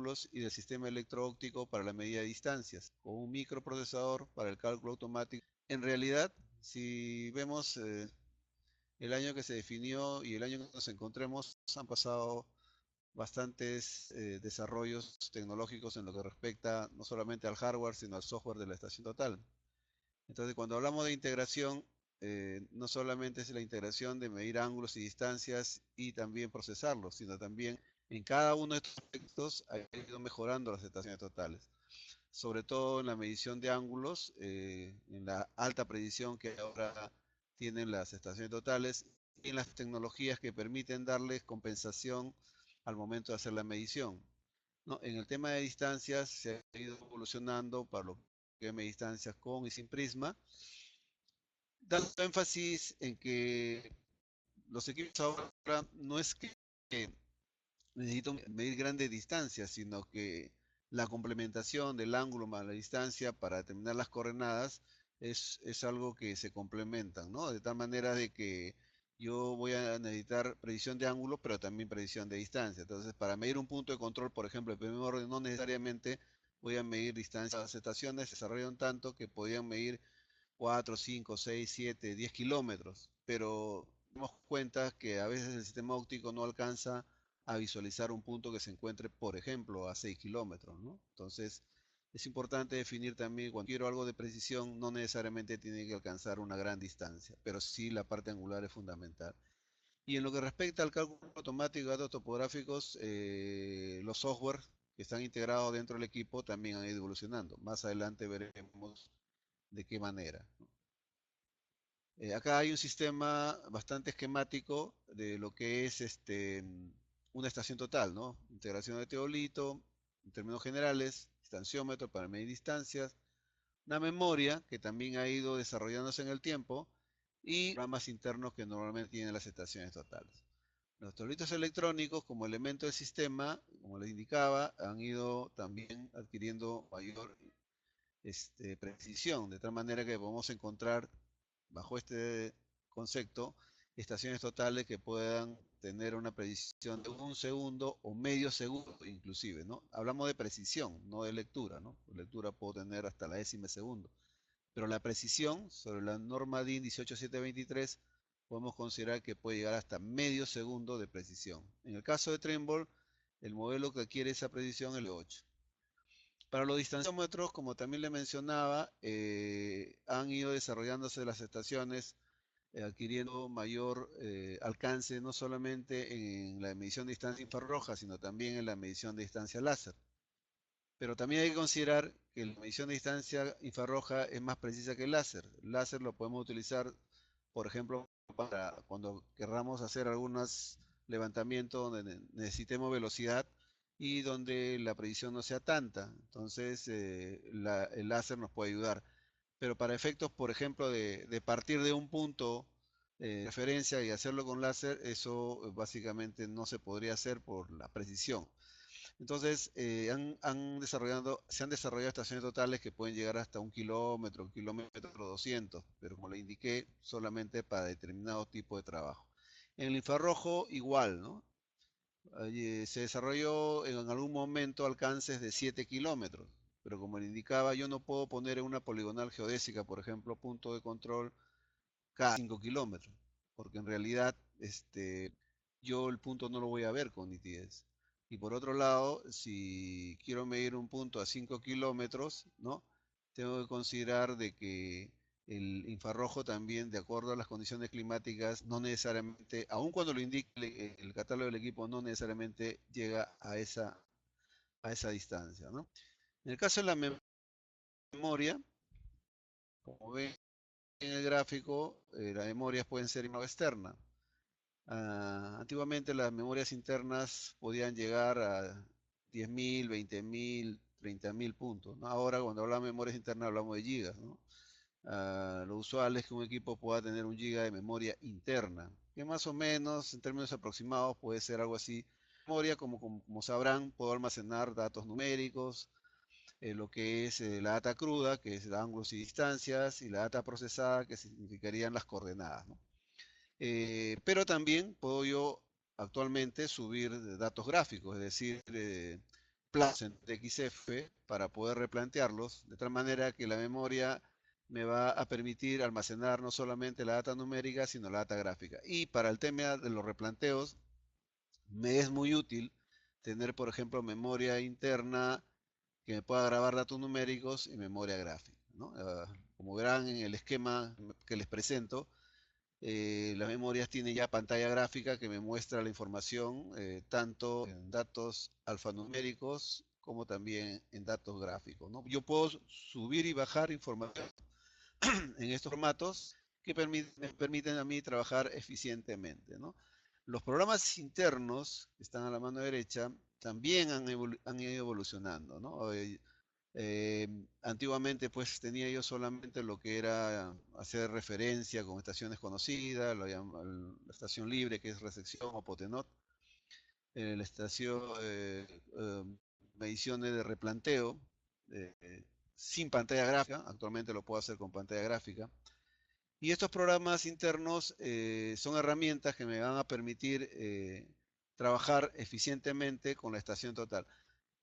ángulos y del sistema electro-óptico para la medida de distancias, con un microprocesador para el cálculo automático. En realidad, si vemos el año que se definió y el año que nos encontremos, han pasado bastantes desarrollos tecnológicos en lo que respecta no solamente al hardware, sino al software de la estación total. Entonces, cuando hablamos de integración, no solamente es la integración de medir ángulos y distancias y también procesarlos, sino también en cada uno de estos aspectos ha ido mejorando las estaciones totales, sobre todo en la medición de ángulos, en la alta precisión que ahora tienen las estaciones totales y en las tecnologías que permiten darles compensación al momento de hacer la medición. ¿No? En el tema de distancias se ha ido evolucionando para lo que es distancias con y sin prisma, dando énfasis en que los equipos ahora no es que necesitan medir grandes distancias, sino que la complementación del ángulo más la distancia para determinar las coordenadas es algo que se complementan, ¿no? De tal manera de que yo voy a necesitar predicción de ángulo, pero también predicción de distancia. Entonces, para medir un punto de control, por ejemplo, el primer orden, no necesariamente voy a medir distancia. Las estaciones se desarrollan tanto que podían medir 4, 5, 6, 7, 10 kilómetros, pero damos cuenta que a veces el sistema óptico no alcanza a visualizar un punto que se encuentre, por ejemplo, a 6 kilómetros, ¿no? Entonces, es importante definir también, cuando quiero algo de precisión, no necesariamente tiene que alcanzar una gran distancia, pero sí la parte angular es fundamental. Y en lo que respecta al cálculo automático de datos topográficos, los software que están integrados dentro del equipo también han ido evolucionando. Más adelante veremos de qué manera, ¿no? Acá hay un sistema bastante esquemático de lo que es una estación total, ¿no? Integración de teodolito, en términos generales, distanciómetro para medir distancias, una memoria que también ha ido desarrollándose en el tiempo y programas internos que normalmente tienen las estaciones totales. Los teodolitos electrónicos como elemento del sistema, como les indicaba, han ido también adquiriendo mayor precisión, de tal manera que podemos encontrar bajo este concepto estaciones totales que puedan tener una precisión de un segundo o medio segundo inclusive, ¿no? Hablamos de precisión, no de lectura, ¿no? Lectura puedo tener hasta la décima de segundo, pero la precisión sobre la norma DIN 18723 podemos considerar que puede llegar hasta medio segundo de precisión. En el caso de Trimble, el modelo que adquiere esa precisión es el 8. Para los distanciómetros, como también le mencionaba, han ido desarrollándose las estaciones, adquiriendo mayor alcance, no solamente en la medición de distancia infrarroja, sino también en la medición de distancia láser. Pero también hay que considerar que la medición de distancia infrarroja es más precisa que el láser. El láser lo podemos utilizar, por ejemplo, para cuando querramos hacer algunos levantamientos donde necesitemos velocidad y donde la precisión no sea tanta. Entonces, el láser nos puede ayudar. Pero para efectos, por ejemplo, de partir de un punto de referencia y hacerlo con láser, eso básicamente no se podría hacer por la precisión. Entonces, se han desarrollado estaciones totales que pueden llegar hasta un kilómetro 200, pero como le indiqué, solamente para determinado tipo de trabajo. En el infrarrojo, igual, ¿no? Se desarrolló en algún momento alcances de 7 kilómetros, pero como le indicaba, yo no puedo poner en una poligonal geodésica, por ejemplo, punto de control cada 5 kilómetros, porque en realidad yo el punto no lo voy a ver con nitidez. Y por otro lado, si quiero medir un punto a 5 kilómetros, ¿no? Tengo que considerar de que el infrarrojo también, de acuerdo a las condiciones climáticas, no necesariamente, aun cuando lo indique el catálogo del equipo, no necesariamente llega a esa distancia, ¿no? En el caso de la memoria, como ven en el gráfico, las memorias pueden ser interna o externa. Antiguamente las memorias internas podían llegar a 10.000, 20.000, 30.000 puntos, ¿no? Ahora cuando hablamos de memorias internas hablamos de gigas, ¿no? Lo usual es que un equipo pueda tener un giga de memoria interna, que más o menos en términos aproximados puede ser algo así. Memoria, como sabrán, puedo almacenar datos numéricos, lo que es la data cruda, que es ángulos y distancias, y la data procesada, que significarían las coordenadas, ¿no? Pero también puedo yo actualmente subir datos gráficos, es decir, plazos en XF para poder replantearlos, de tal manera que la memoria me va a permitir almacenar no solamente la data numérica, sino la data gráfica. Y para el tema de los replanteos, me es muy útil tener, por ejemplo, memoria interna que me pueda grabar datos numéricos y memoria gráfica, ¿no? Como verán en el esquema que les presento, las memorias tienen ya pantalla gráfica que me muestra la información tanto en datos alfanuméricos como también en datos gráficos, ¿no? Yo puedo subir y bajar información en estos formatos que me permiten a mí trabajar eficientemente, ¿no? Los programas internos que están a la mano derecha también han ido evolucionando, ¿no? Antiguamente pues tenía yo solamente lo que era hacer referencia con estaciones conocidas, la estación libre que es recepción o Potenot, la estación mediciones de replanteo sin pantalla gráfica, actualmente lo puedo hacer con pantalla gráfica. Y estos programas internos son herramientas que me van a permitir trabajar eficientemente con la estación total.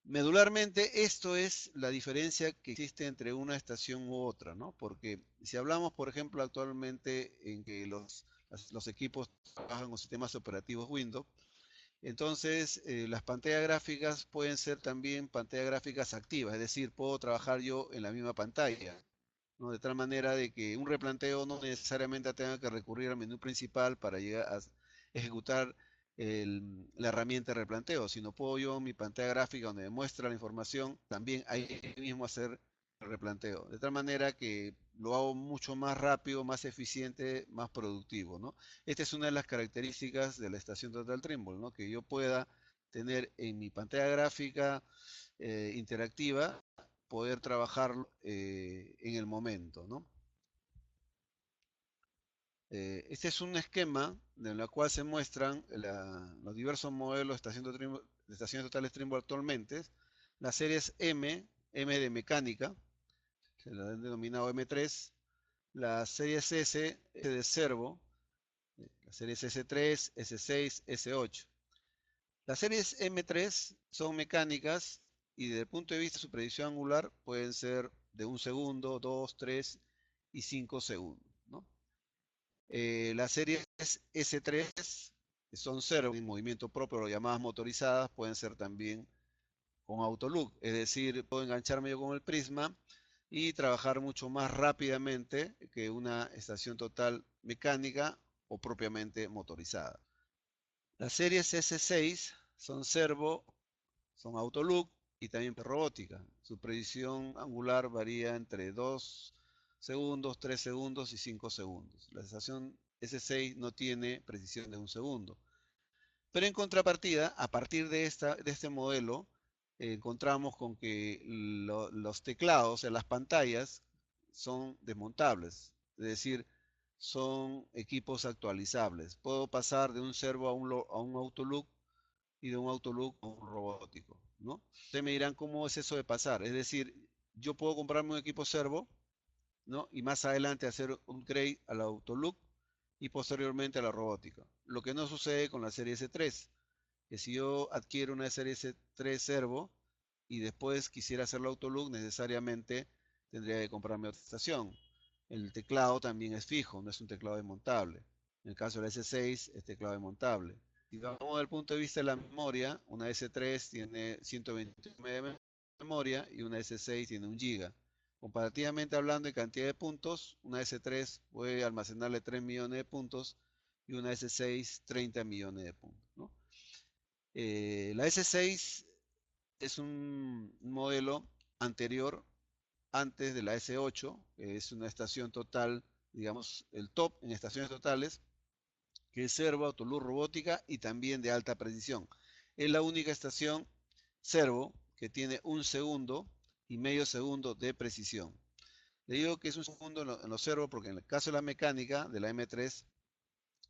Medularmente, esto es la diferencia que existe entre una estación u otra, ¿no? Porque si hablamos, por ejemplo, actualmente en que los equipos trabajan con sistemas operativos Windows, entonces las pantallas gráficas pueden ser también pantallas gráficas activas, es decir, puedo trabajar yo en la misma pantalla, ¿no? De tal manera de que un replanteo no necesariamente tenga que recurrir al menú principal para llegar a ejecutar la herramienta de replanteo, sino puedo yo en mi pantalla gráfica donde me muestra la información, también ahí mismo hacer el replanteo. De tal manera que lo hago mucho más rápido, más eficiente, más productivo, ¿no? Esta es una de las características de la estación Total Trimble, ¿no? Que yo pueda tener en mi pantalla gráfica interactiva poder trabajar en el momento, ¿no? Este es un esquema en el cual se muestran los diversos modelos de estaciones totales Trimble actualmente. Las series M de mecánica, se la han denominado M3. Las series S de servo, las series S3, S6, S8. Las series M3 son mecánicas y desde el punto de vista de su predicción angular pueden ser de 1 segundo, 2, 3 y 5 segundos, ¿no? Las series S3 que son cero en movimiento propio, o llamadas motorizadas, pueden ser también con autolook, es decir, puedo engancharme yo con el prisma y trabajar mucho más rápidamente que una estación total mecánica o propiamente motorizada. Las series S6 son servo, son autolook y también robótica. Su predicción angular varía entre 2 segundos, 3 segundos y 5 segundos. La estación S6 no tiene precisión de 1 segundo. Pero en contrapartida, a partir de este modelo, encontramos con que los teclados, o sea, las pantallas, son desmontables. Es decir, son equipos actualizables. Puedo pasar de un servo a un autolook y de un autolook a un robótico, ¿no? Ustedes me dirán cómo es eso de pasar. Es decir, yo puedo comprarme un equipo servo, ¿no? Y más adelante hacer un upgrade al autolook y posteriormente a la robótica. Lo que no sucede con la serie S3, que si yo adquiero una serie S3 servo y después quisiera hacerlo autolook, necesariamente tendría que comprarme otra estación. El teclado también es fijo, no es un teclado desmontable. En el caso del S6 es teclado desmontable. Si vamos desde el punto de vista de la memoria, una S3 tiene 128 MB de memoria y una S6 tiene 1 GB. Comparativamente hablando de cantidad de puntos, una S3 puede almacenarle 3 millones de puntos y una S6 30 millones de puntos, ¿no? La S6 es un modelo anterior, antes de la S8, que es una estación total, digamos, el top en estaciones totales, que es servo, autoluz robótica y también de alta precisión. Es la única estación servo que tiene 1 segundo y medio segundo de precisión. Le digo que es 1 segundo en los servos porque en el caso de la mecánica de la M3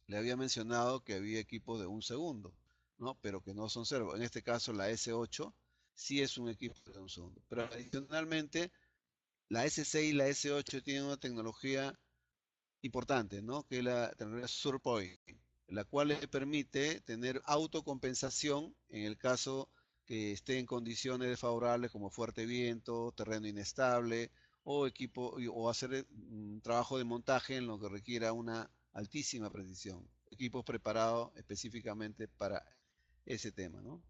le había mencionado que había equipos de 1 segundo, ¿no? Pero que no son servos. En este caso la S8 sí es un equipo de 1 segundo. Pero adicionalmente la S6 y la S8 tienen una tecnología importante, ¿no? Que es la tecnología SurPoint, la cual le permite tener autocompensación en el caso que esté en condiciones desfavorables como fuerte viento, terreno inestable o hacer trabajo de montaje en lo que requiera una altísima precisión. Equipos preparados específicamente para ese tema, ¿no?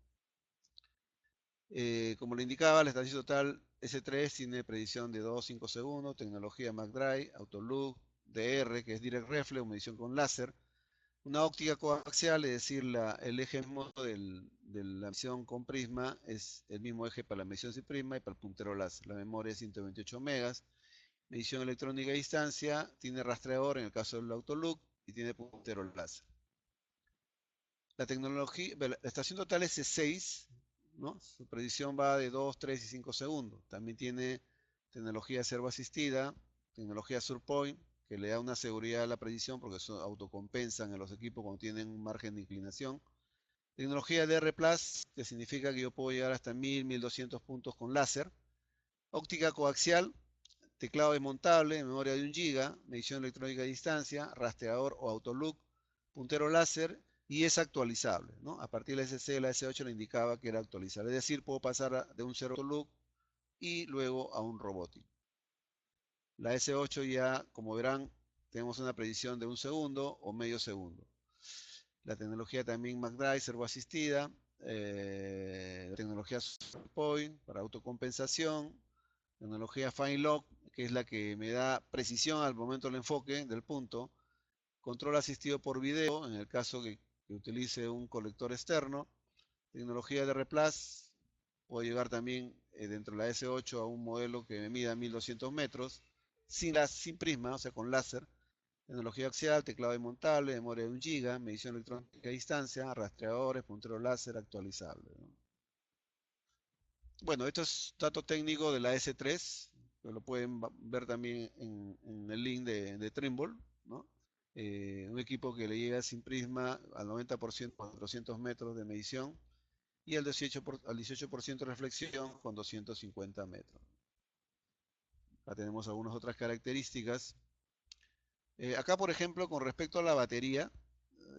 Como le indicaba, la estación total S3 tiene predicción de 2 a 5 segundos, tecnología McDrive, Autolook, DR, que es Direct Reflex, medición con láser, una óptica coaxial, es decir, el eje mismo de la medición con prisma es el mismo eje para la medición sin prisma y para el puntero láser. La memoria es 128 megas, medición electrónica a distancia, tiene rastreador en el caso del Autolook y tiene puntero láser. La tecnología, la estación total es C6, ¿no? Su predicción va de 2, 3 y 5 segundos. También tiene tecnología servo asistida, tecnología SurPoint, que le da una seguridad a la predicción porque eso autocompensan en los equipos cuando tienen un margen de inclinación. Tecnología DR Plus, que significa que yo puedo llegar hasta 1000, 1200 puntos con láser. Óptica coaxial, teclado desmontable, memoria de 1 GB, medición electrónica a distancia, rastreador o autolook, puntero láser y es actualizable, ¿no? A partir de la SC, la S8 le indicaba que era actualizable. Es decir, puedo pasar de un cero autolook y luego a un robótico. La S8 ya, como verán, tenemos una predicción de 1 segundo o medio segundo. La tecnología también McDrive, servo asistida, la tecnología Point para autocompensación, tecnología Fine Lock, que es la que me da precisión al momento del enfoque del punto, control asistido por video, en el caso que utilice un colector externo, tecnología de Replace, puedo llegar también dentro de la S8 a un modelo que me mida 1200 metros, sin prisma, o sea, con láser, tecnología axial, teclado desmontable, memoria de 1 GB, medición electrónica a distancia, rastreadores, puntero láser actualizable, ¿no? Bueno, esto es dato técnico de la S3, que lo pueden ver también en el link de Trimble, ¿no? Un equipo que le llega sin prisma al 90% con 400 metros de medición y al 18% de reflexión con 250 metros. Acá tenemos algunas otras características. Acá, por ejemplo, con respecto a la batería,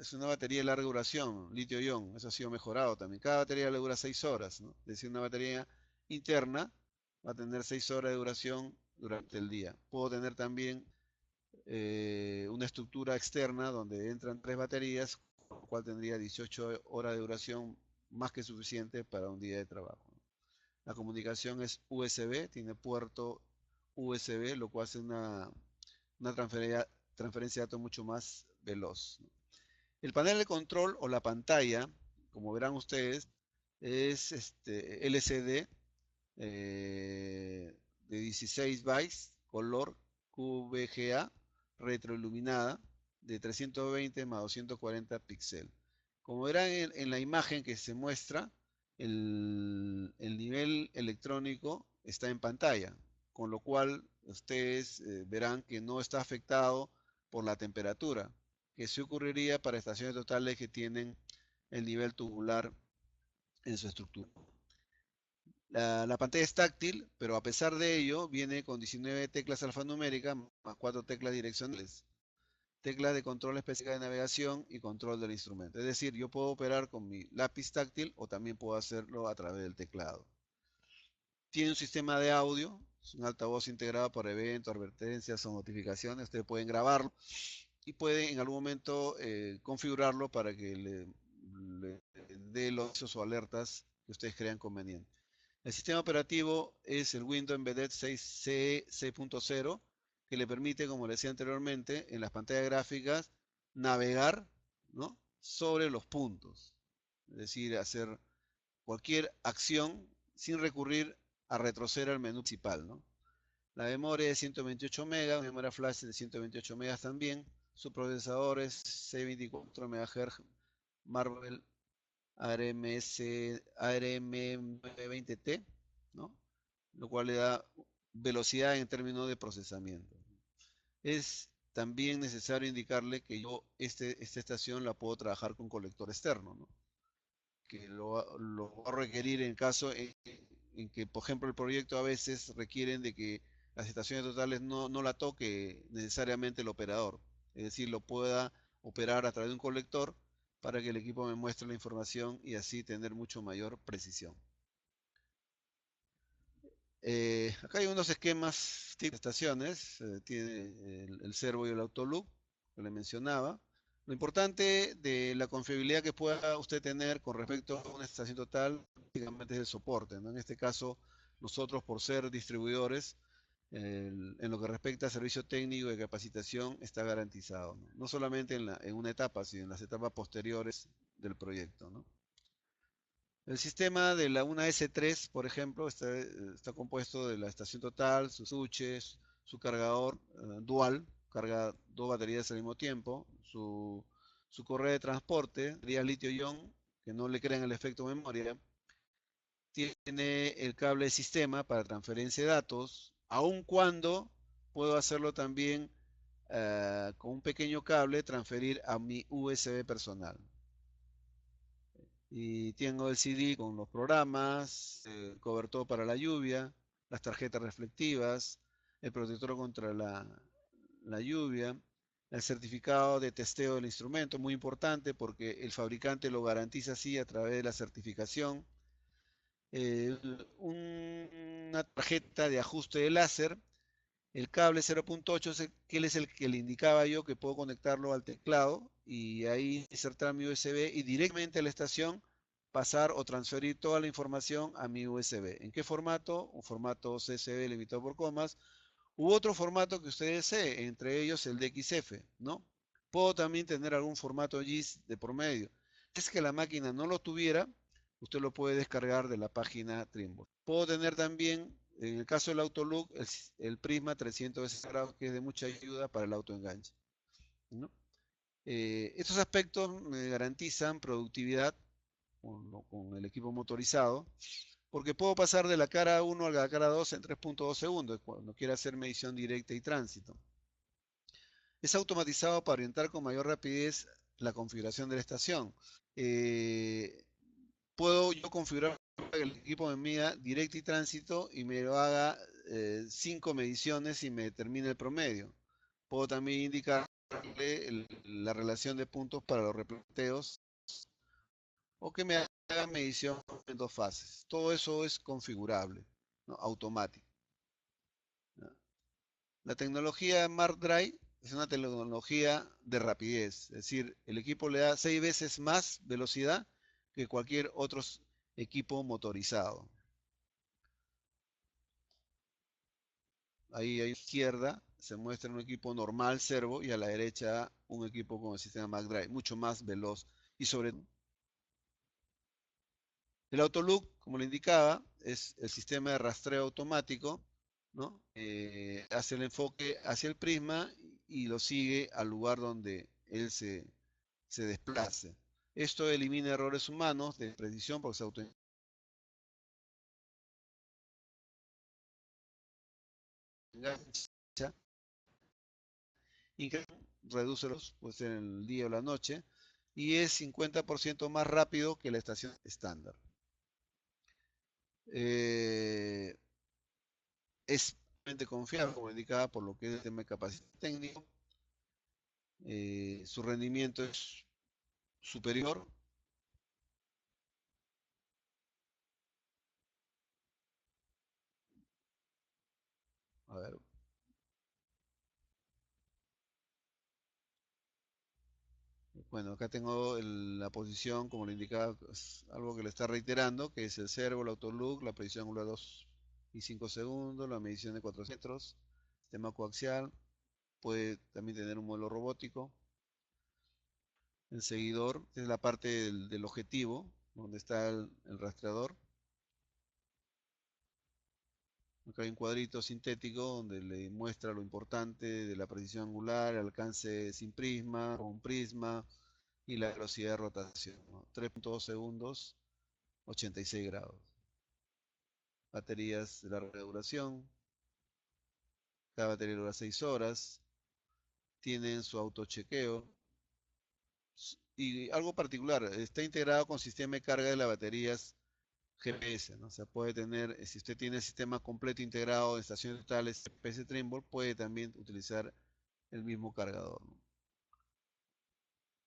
es una batería de larga duración, litio-ion, eso ha sido mejorado también. Cada batería le dura 6 horas, ¿no? Es decir, una batería interna va a tener 6 horas de duración durante el día. Puedo tener también una estructura externa donde entran 3 baterías, con lo cual tendría 18 horas de duración más que suficiente para un día de trabajo. La comunicación es USB, tiene puerto USB, lo cual hace una transferencia de datos mucho más veloz. El panel de control o la pantalla, como verán ustedes, es LCD de 16 bytes, color QVGA, retroiluminada, de 320 más 240 píxeles. Como verán en la imagen que se muestra, el nivel electrónico está en pantalla, con lo cual ustedes verán que no está afectado por la temperatura, que sí ocurriría para estaciones totales que tienen el nivel tubular en su estructura. La pantalla es táctil, pero a pesar de ello viene con 19 teclas alfanuméricas más 4 teclas direccionales, teclas de control específica de navegación y control del instrumento. Es decir, yo puedo operar con mi lápiz táctil o también puedo hacerlo a través del teclado. Tiene un sistema de audio, es un altavoz integrado por eventos, advertencias o notificaciones. Ustedes pueden grabarlo y pueden en algún momento configurarlo para que le dé los avisos o alertas que ustedes crean convenientes. El sistema operativo es el Windows Embedded 6.0, que le permite, como le decía anteriormente, en las pantallas gráficas navegar, ¿no?, sobre los puntos. Es decir, hacer cualquier acción sin recurrir a retroceder al menú principal, ¿no? La memoria es 128 MB, memoria flash de 128 MB también. Su procesador es 624 MHz Marvell ARM920T, ¿no? Lo cual le da velocidad en términos de procesamiento. Es también necesario indicarle que yo esta estación la puedo trabajar con colector externo, ¿no?, que lo va a requerir en caso en que, por ejemplo, el proyecto a veces requieren de que las estaciones totales no la toque necesariamente el operador, es decir, lo pueda operar a través de un colector para que el equipo me muestre la información y así tener mucho mayor precisión. Acá hay unos esquemas tipo de estaciones, tiene el servo y el autoloop, que le mencionaba. Lo importante de la confiabilidad que pueda usted tener con respecto a una estación total, básicamente es el soporte, ¿no? En este caso, nosotros por ser distribuidores, en lo que respecta a servicio técnico y capacitación, está garantizado, ¿no? No solamente en una etapa, sino en las etapas posteriores del proyecto, ¿no? El sistema de la una S3, por ejemplo, está compuesto de la estación total, sus switches, su cargador dual, carga dos baterías al mismo tiempo, su correa de transporte, baterías litio-ion, que no le crean el efecto memoria, tiene el cable de sistema para transferencia de datos, aun cuando puedo hacerlo también con un pequeño cable, transferir a mi USB personal. Y tengo el CD con los programas, el cobertor para la lluvia, las tarjetas reflectivas, el protector contra la lluvia, el certificado de testeo del instrumento, muy importante porque el fabricante lo garantiza así a través de la certificación. eh, una tarjeta de ajuste de láser, el cable 0.8, que él es el que le indicaba yo que puedo conectarlo al teclado y ahí insertar mi USB y directamente a la estación pasar o transferir toda la información a mi USB. ¿En qué formato? Un formato CSV limitado por comas u otro formato que usted desee, entre ellos el DXF, ¿no? Puedo también tener algún formato GIS de por medio. Si es que la máquina no lo tuviera, usted lo puede descargar de la página Trimble. Puedo tener también, en el caso del Autolook, el Prisma 360 grados, que es de mucha ayuda para el autoenganche, ¿no? Estos aspectos me garantizan productividad con el equipo motorizado, porque puedo pasar de la cara 1 a la cara 2 en 3.2 segundos cuando quiera hacer medición directa y tránsito. Es automatizado para orientar con mayor rapidez la configuración de la estación. Eh, Puedo yo configurar que el equipo me mida directo y tránsito y me lo haga 5 mediciones y me determine el promedio. Puedo también indicarle la relación de puntos para los replanteos o que me haga medición en dos fases. Todo eso es configurable, ¿no? Automático, ¿no? La tecnología Mark Drive es una tecnología de rapidez, es decir, el equipo le da 6 veces más velocidad que cualquier otro equipo motorizado. Ahí a la izquierda se muestra un equipo normal servo y a la derecha un equipo con el sistema Mark Drive, mucho más veloz y sobre todo el Autolook, como le indicaba, es el sistema de rastreo automático, ¿no? Hace el enfoque hacia el prisma y lo sigue al lugar donde él se desplace. Esto elimina errores humanos de precisión porque se autoengancha y reduce los pues, en el día o la noche y es 50% más rápido que la estación estándar. Eh, es confiable, como indicaba, por lo que es el tema de capacidad técnica. Su rendimiento es superior. A ver, bueno, acá tengo la posición, como le indicaba, es algo que le está reiterando, que es el servo, el autolook, la posición angular 2 y 5 segundos, la medición de 4 metros, sistema coaxial, puede también tener un modelo robótico. El seguidor es la parte del objetivo, donde está el rastreador. Acá hay un cuadrito sintético donde le muestra lo importante de la precisión angular, el alcance sin prisma, con prisma y la velocidad de rotación, ¿no? 3.2 segundos, 86 grados. Baterías de larga duración, cada batería dura 6 horas, tienen su autochequeo y algo particular, está integrado con sistema de carga de las baterías GPS, ¿no? O sea, puede tener, si usted tiene el sistema completo integrado de estaciones totales GPS Trimble, puede también utilizar el mismo cargador, ¿no?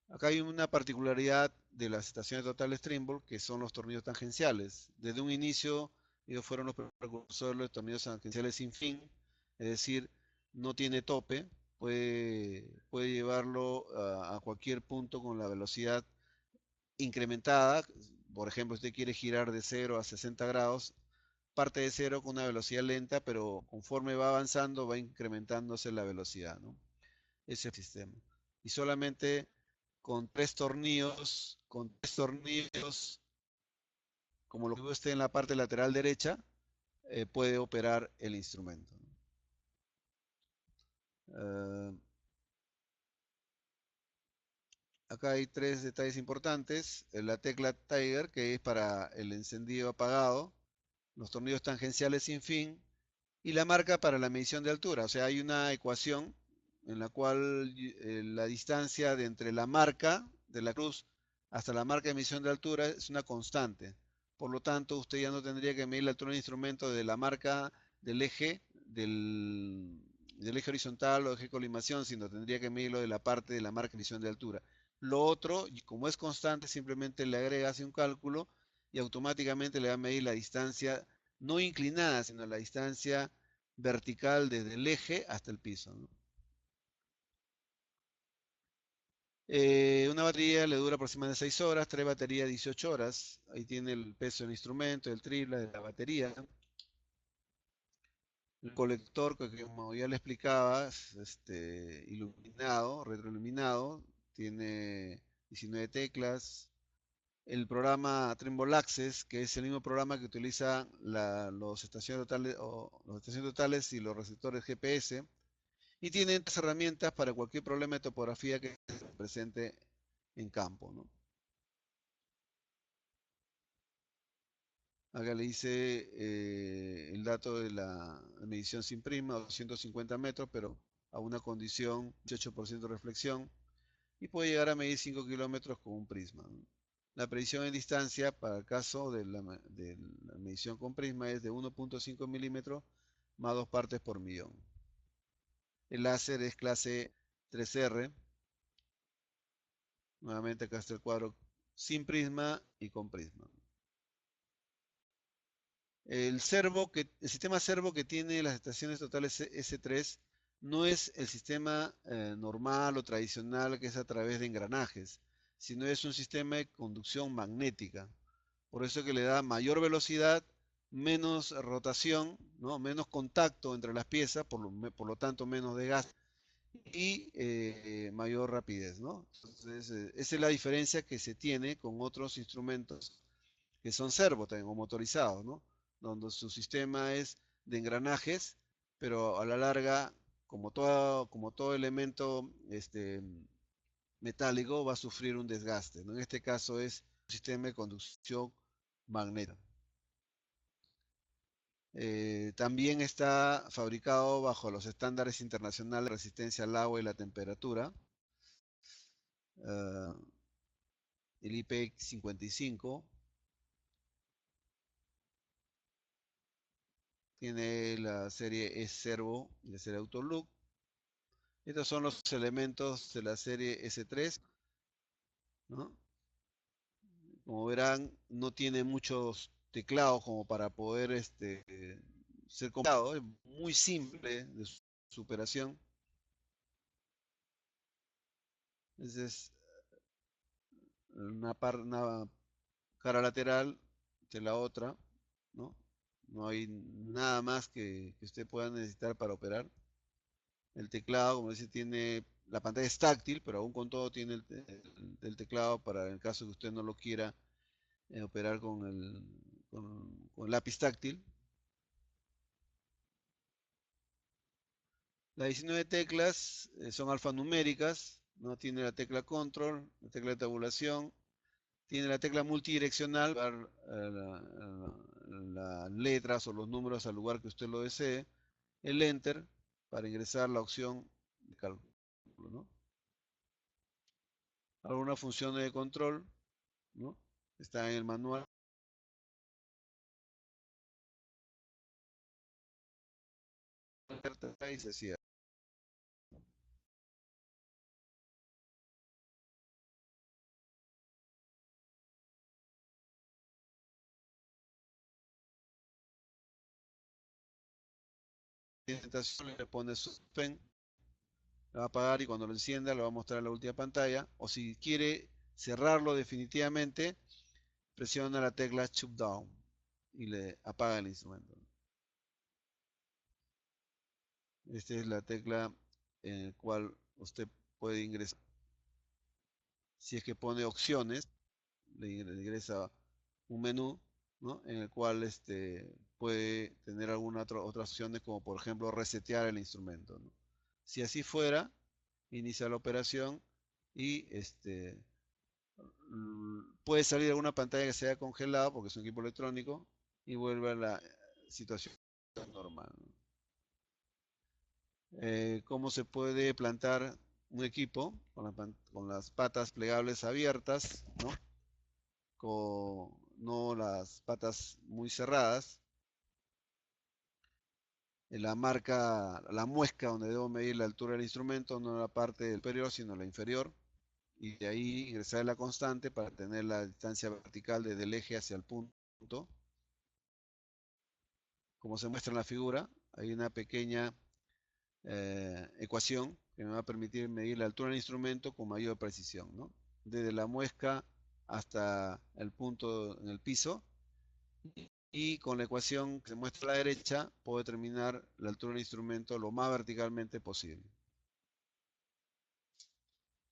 Acá hay una particularidad de las estaciones totales Trimble, que son los tornillos tangenciales. Desde un inicio, ellos fueron los precursores de los tornillos tangenciales sin fin, es decir, no tiene tope, puede llevarlo a cualquier punto con la velocidad incrementada. Por ejemplo, usted quiere girar de 0 a 60 grados, parte de 0 con una velocidad lenta, pero conforme va avanzando va incrementándose la velocidad, ¿no? Ese es el sistema. Y solamente con tres tornillos, como lo que ve usted en la parte lateral derecha, puede operar el instrumento, ¿no? Eh, Acá hay tres detalles importantes. La tecla Tiger, que es para el encendido apagado, los tornillos tangenciales sin fin y la marca para la medición de altura. O sea, hay una ecuación en la cual la distancia de entre la marca de la cruz hasta la marca de medición de altura es una constante. Por lo tanto, usted ya no tendría que medir la altura del instrumento de la marca del eje, del eje horizontal o eje de colimación, sino tendría que medirlo de la parte de la marca de medición de altura. Lo otro, y como es constante, simplemente le agrega hace un cálculo y automáticamente le va a medir la distancia no inclinada, sino la distancia vertical desde el eje hasta el piso, ¿no? Una batería le dura aproximadamente 6 horas, trae batería 18 horas. Ahí tiene el peso del instrumento, el triple de la batería. El colector, que como ya le explicaba, es iluminado, retroiluminado, tiene 19 teclas. El programa Trimble Access, que es el mismo programa que utiliza los estaciones totales, o los estaciones totales y los receptores GPS, y tiene estas herramientas para cualquier problema de topografía que se presente en campo, ¿no? Acá le hice el dato de la medición sin prisma, 250 metros, pero a una condición 18% de reflexión, y puede llegar a medir 5 kilómetros con un prisma, ¿no? La predicción en distancia para el caso de la medición con prisma es de 1.5 milímetros más 2 partes por millón. El láser es clase 3R. Nuevamente acá está el cuadro sin prisma y con prisma. El sistema servo que tiene las estaciones totales S3 no es el sistema normal o tradicional que es a través de engranajes, sino es un sistema de conducción magnética. Por eso que le da mayor velocidad, menos rotación, ¿no? Menos contacto entre las piezas, por lo tanto menos desgaste y mayor rapidez, ¿no? Entonces, esa es la diferencia que se tiene con otros instrumentos que son servo también o motorizados, ¿no? Donde su sistema es de engranajes, pero a la larga, como todo elemento metálico, va a sufrir un desgaste, ¿no? En este caso es un sistema de conducción magnética. También está fabricado bajo los estándares internacionales de resistencia al agua y la temperatura, uh, el IPX 55. Tiene la serie S-Servo y la serie Autolook. Estos son los elementos de la serie S3, ¿no? Como verán, no tiene muchos teclados como para poder ser comprado. Es muy simple de su operación. Es una cara lateral de la otra, ¿no? No hay nada más que usted pueda necesitar para operar. El teclado, como dice, tiene la pantalla es táctil, pero aún con todo tiene el teclado para el caso que usted no lo quiera operar con lápiz táctil. Las 19 teclas son alfanuméricas, ¿no? Tiene la tecla control, la tecla de tabulación, tiene la tecla multidireccional para las letras o los números al lugar que usted lo desee, el enter para ingresar la opción de cálculo, ¿no? Algunas funciones de control, ¿no? Está en el manual. Y se cierra. orientación, le pone suspend, lo va a apagar y cuando lo encienda lo va a mostrar en la última pantalla. O si quiere cerrarlo definitivamente, presiona la tecla shutdown y le apaga el instrumento. Esta es la tecla en la cual usted puede ingresar. Si es que pone opciones, le ingresa un menú, ¿no? En el cual puede tener alguna otras opciones, como por ejemplo resetear el instrumento, ¿no? Si así fuera, inicia la operación y puede salir alguna pantalla que se haya congelado porque es un equipo electrónico y vuelve a la situación normal, ¿no? Cómo se puede plantar un equipo con las patas plegables abiertas, ¿no? No las patas muy cerradas. La marca, la muesca donde debo medir la altura del instrumento, no la parte superior, sino la inferior. Y de ahí ingresar la constante para tener la distancia vertical desde el eje hacia el punto. Como se muestra en la figura, hay una pequeña ecuación que me va a permitir medir la altura del instrumento con mayor precisión, ¿no? Desde la muesca hasta el punto en el piso, y con la ecuación que se muestra a la derecha puedo determinar la altura del instrumento lo más verticalmente posible.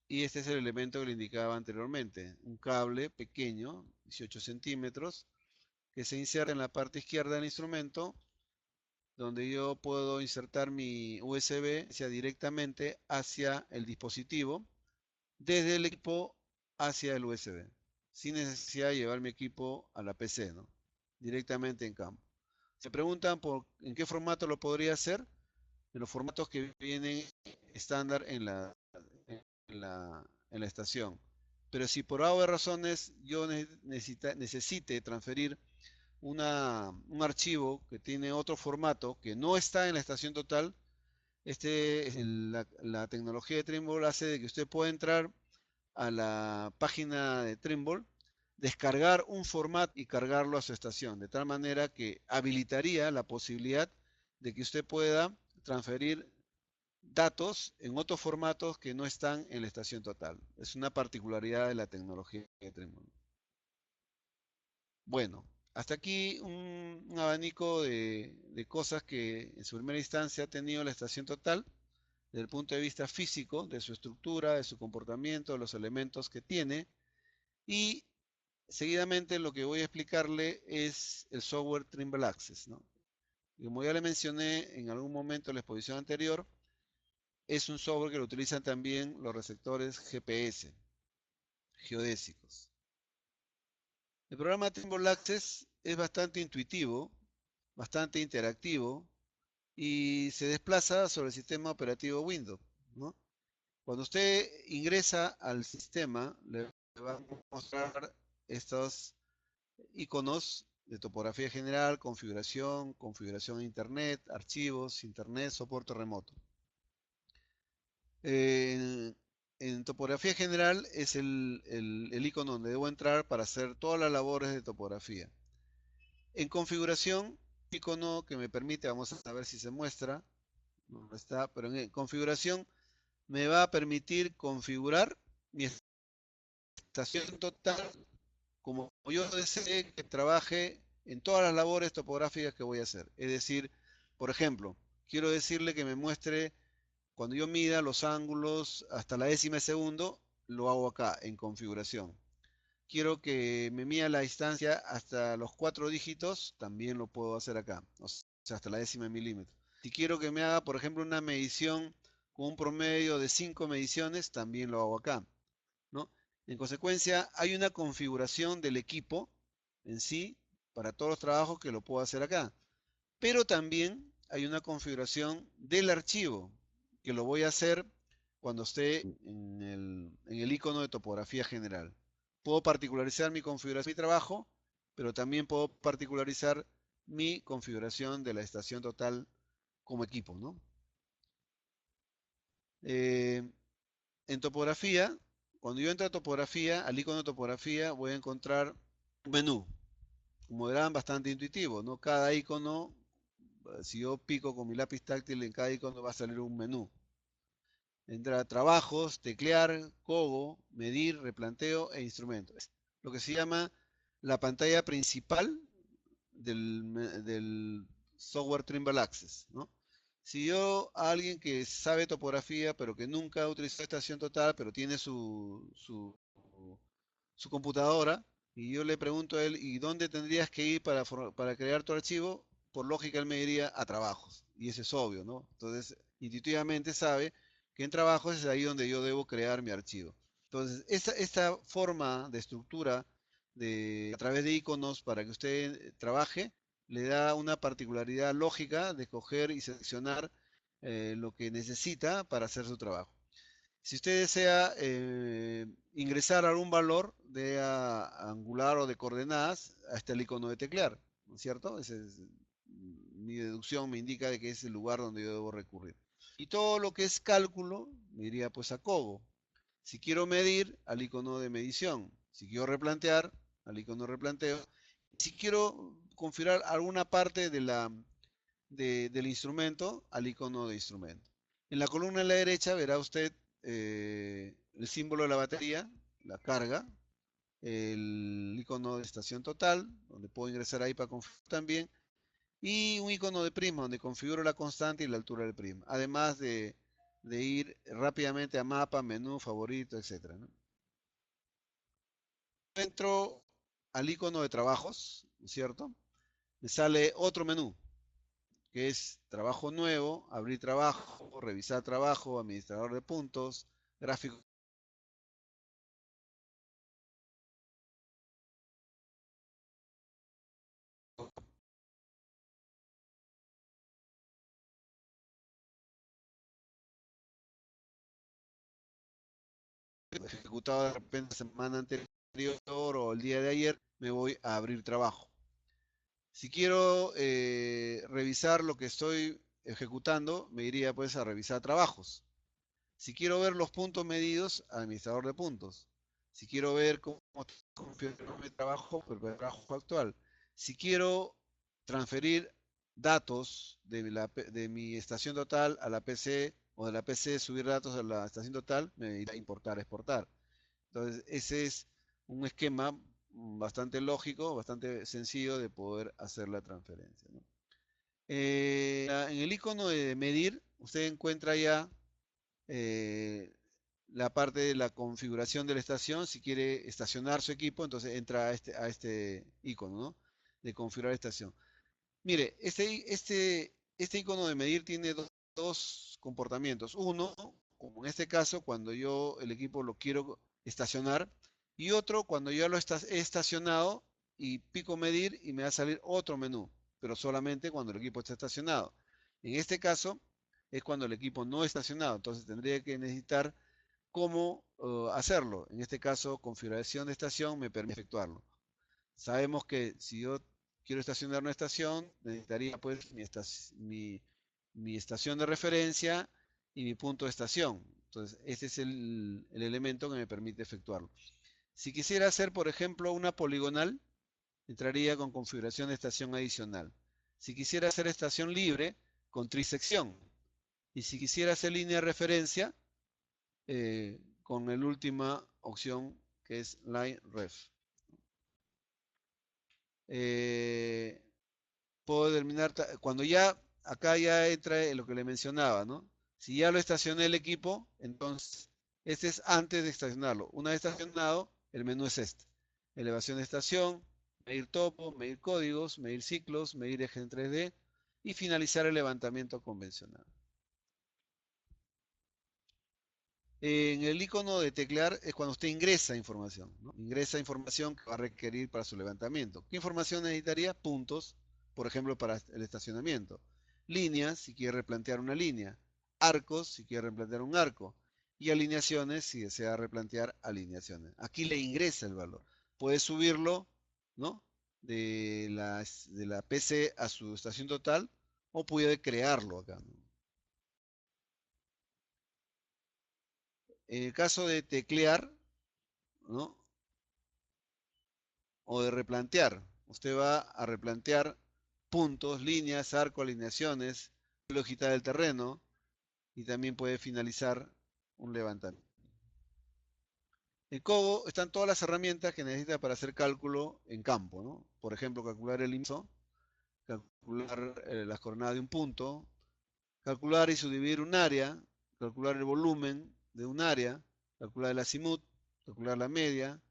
Y este es el elemento que le indicaba anteriormente, un cable pequeño, 18 centímetros, que se inserta en la parte izquierda del instrumento, donde yo puedo insertar mi USB directamente hacia el dispositivo, desde el equipo hacia el USB, sin necesidad de llevar mi equipo a la PC, ¿no? Directamente en campo. Se preguntan en qué formato lo podría hacer, en los formatos que vienen estándar en la estación. Pero si por A razones yo necesite transferir un archivo que tiene otro formato que no está en la estación total, la tecnología de Trimble hace de que usted pueda entrar a la página de Trimble, descargar un formato y cargarlo a su estación, de tal manera que habilitaría la posibilidad de que usted pueda transferir datos en otros formatos que no están en la estación total. Es una particularidad de la tecnología de Trimble. Bueno, hasta aquí un abanico de cosas que en su primera instancia ha tenido la estación total, desde el punto de vista físico, de su estructura, de su comportamiento, de los elementos que tiene. Y seguidamente lo que voy a explicarle es el software Trimble Access, ¿no? Y como ya le mencioné en algún momento en la exposición anterior, es un software que lo utilizan también los receptores GPS, geodésicos. El programa Trimble Access es bastante intuitivo, bastante interactivo y se desplaza sobre el sistema operativo Windows, ¿no? Cuando usted ingresa al sistema, le va a mostrar estos iconos de topografía general, configuración de Internet, archivos, Internet, soporte remoto. En topografía general es el icono donde debo entrar para hacer todas las labores de topografía. En configuración, icono que me permite, vamos a ver si se muestra, no está, pero en configuración me va a permitir configurar mi estación total como yo desee que trabaje en todas las labores topográficas que voy a hacer. Es decir, por ejemplo, quiero decirle que me muestre cuando yo mida los ángulos hasta la décima de segundo, lo hago acá en configuración. Quiero que me mida la distancia hasta los 4 dígitos, también lo puedo hacer acá, o sea, hasta la décima de milímetro. Si quiero que me haga, por ejemplo, una medición con un promedio de 5 mediciones, también lo hago acá, ¿no? En consecuencia, hay una configuración del equipo en sí para todos los trabajos que lo puedo hacer acá. Pero también hay una configuración del archivo que lo voy a hacer cuando esté en el icono de topografía general. Puedo particularizar mi configuración de mi trabajo, pero también puedo particularizar mi configuración de la estación total como equipo, ¿no? Eh, en topografía, cuando yo entro a topografía, al icono de topografía, voy a encontrar un menú, como verán, bastante intuitivo, ¿no? Cada icono si yo pico con mi lápiz táctil en cada icono va a salir un menú. Entra trabajos, teclear, cogo, medir, replanteo e instrumentos. Es lo que se llama la pantalla principal del software Trimble Access, ¿no? Si yo a alguien que sabe topografía, pero que nunca ha utilizado estación total, pero tiene su computadora, y yo le pregunto a él, ¿y dónde tendrías que ir para crear tu archivo? Por lógica, él me diría a trabajos, y eso es obvio, ¿no? Entonces, intuitivamente sabe que en trabajos es ahí donde yo debo crear mi archivo. Entonces, esta forma de estructura a través de iconos para que usted trabaje, le da una particularidad lógica de coger y seleccionar lo que necesita para hacer su trabajo. Si usted desea ingresar algún valor de angular o de coordenadas, hasta el icono de teclear, ¿no es cierto? Mi deducción me indica de que es el lugar donde yo debo recurrir. Y todo lo que es cálculo, me iría pues a Cogo. Si quiero medir, al icono de medición. Si quiero replantear, al icono de replanteo. Si quiero configurar alguna parte del instrumento, al icono de instrumento. En la columna de la derecha verá usted el símbolo de la batería, la carga, el icono de estación total, donde puedo ingresar ahí para configurar también, y un icono de prisma, donde configuro la constante y la altura del prisma, además de ir rápidamente a mapa, menú, favorito, etc., ¿no? Entro al icono de trabajos, ¿no es cierto? Me sale otro menú, que es trabajo nuevo, abrir trabajo, revisar trabajo, administrador de puntos, gráfico ejecutado de repente la semana anterior o el día de ayer, me voy a abrir trabajo. Si quiero revisar lo que estoy ejecutando, me iría pues a revisar trabajos. Si quiero ver los puntos medidos, administrador de puntos. Si quiero ver cómo configuró mi trabajo, pues el trabajo actual. Si quiero transferir datos de mi estación total a la PC o de la PC subir datos a la estación total, me irá a importar, exportar. Entonces, ese es un esquema bastante lógico, bastante sencillo de poder hacer la transferencia, ¿no? En el icono de medir, usted encuentra ya eh, la parte de la configuración de la estación. Si quiere estacionar su equipo, entonces entra a este icono, ¿no? De configurar estación. Mire, este icono de medir tiene dos comportamientos. Uno, como en este caso, cuando yo el equipo lo quiero estacionar, y otro, cuando yo lo he estacionado y pico medir y me va a salir otro menú, pero solamente cuando el equipo está estacionado. En este caso, es cuando el equipo no está estacionado, entonces tendría que necesitar cómo hacerlo. En este caso, configuración de estación me permite efectuarlo. Sabemos que si yo quiero estacionar una estación, necesitaría pues mi estación de referencia y mi punto de estación. Entonces, este es el elemento que me permite efectuarlo. Si quisiera hacer, por ejemplo, una poligonal, entraría con configuración de estación adicional. Si quisiera hacer estación libre, con trisección. Y si quisiera hacer línea de referencia, con la última opción que es line ref. Eh, puedo determinar, cuando ya, acá ya entra lo que le mencionaba, ¿no? Si ya lo estacioné el equipo, entonces, este es antes de estacionarlo. Una vez estacionado, el menú es este. Elevación de estación, medir topo, medir códigos, medir ciclos, medir eje en 3D y finalizar el levantamiento convencional. En el icono de teclear es cuando usted ingresa información, ¿no? Ingresa información que va a requerir para su levantamiento. ¿Qué información necesitaría? Puntos, por ejemplo, para el estacionamiento. Líneas, si quiere replantear una línea. Arcos, si quiere replantear un arco. Y alineaciones, si desea replantear alineaciones. Aquí le ingresa el valor. Puede subirlo, ¿no? De la PC a su estación total o puede crearlo acá, ¿no? En el caso de teclear, ¿no? O de replantear. Usted va a replantear puntos, líneas, arco, alineaciones, lógica del terreno y también puede finalizar un levantamiento. En Cobo están todas las herramientas que necesita para hacer cálculo en campo, ¿no? Por ejemplo, calcular el IMSO, calcular las coordenadas de un punto, calcular y subdividir un área, calcular el volumen de un área, calcular el azimut, calcular la media,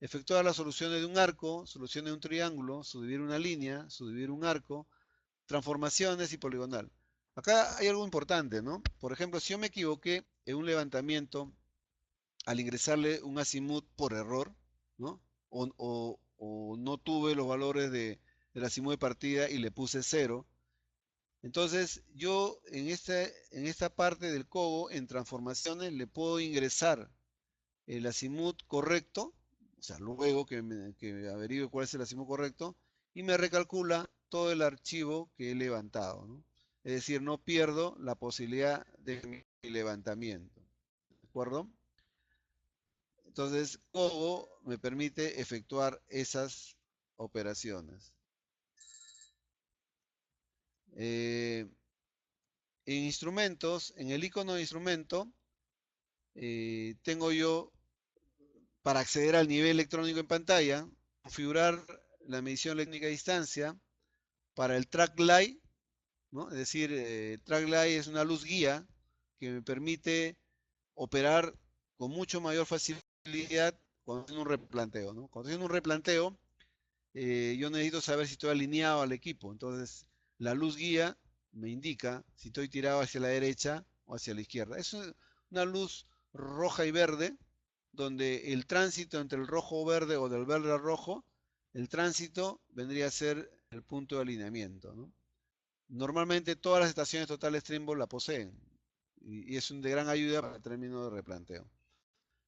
efectuar las soluciones de un arco, soluciones de un triángulo, subdividir una línea, subdividir un arco, transformaciones y poligonal. Acá hay algo importante, ¿no? Por ejemplo, si yo me equivoqué en un levantamiento al ingresarle un azimut por error, ¿no? O no tuve los valores del azimut de partida y le puse 0. Entonces, yo en esta parte del cobo, en transformaciones, le puedo ingresar el azimut correcto, o sea, luego que averigüe cuál es el azimut correcto, y me recalcula todo el archivo que he levantado, ¿no? Es decir, no pierdo la posibilidad de mi levantamiento. ¿De acuerdo? Entonces, Cobo me permite efectuar esas operaciones. Eh, en instrumentos, en el icono de instrumento, tengo yo, para acceder al nivel electrónico en pantalla, configurar la medición electrónica a distancia para el track light, ¿no? Es decir, track light es una luz guía que me permite operar con mucho mayor facilidad cuando tengo un replanteo, ¿no? Cuando tengo un replanteo, yo necesito saber si estoy alineado al equipo. Entonces, la luz guía me indica si estoy tirado hacia la derecha o hacia la izquierda. Es una luz roja y verde, donde el tránsito entre el rojo o verde o del verde al rojo, el tránsito vendría a ser el punto de alineamiento, ¿no? Normalmente todas las estaciones totales Trimble la poseen y es de gran ayuda para el término de replanteo.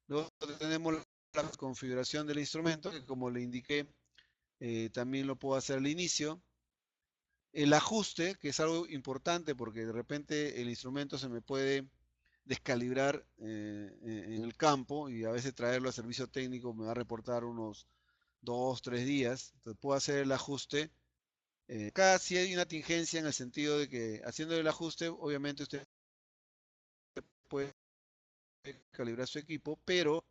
Luego tenemos la configuración del instrumento, que como le indiqué, también lo puedo hacer al inicio. El ajuste, que es algo importante porque de repente el instrumento se me puede descalibrar en el campo y a veces traerlo a servicio técnico me va a reportar unos 2, 3 días. Entonces puedo hacer el ajuste. Acá sí hay una tingencia en el sentido de que haciendo el ajuste, obviamente usted puede calibrar su equipo, pero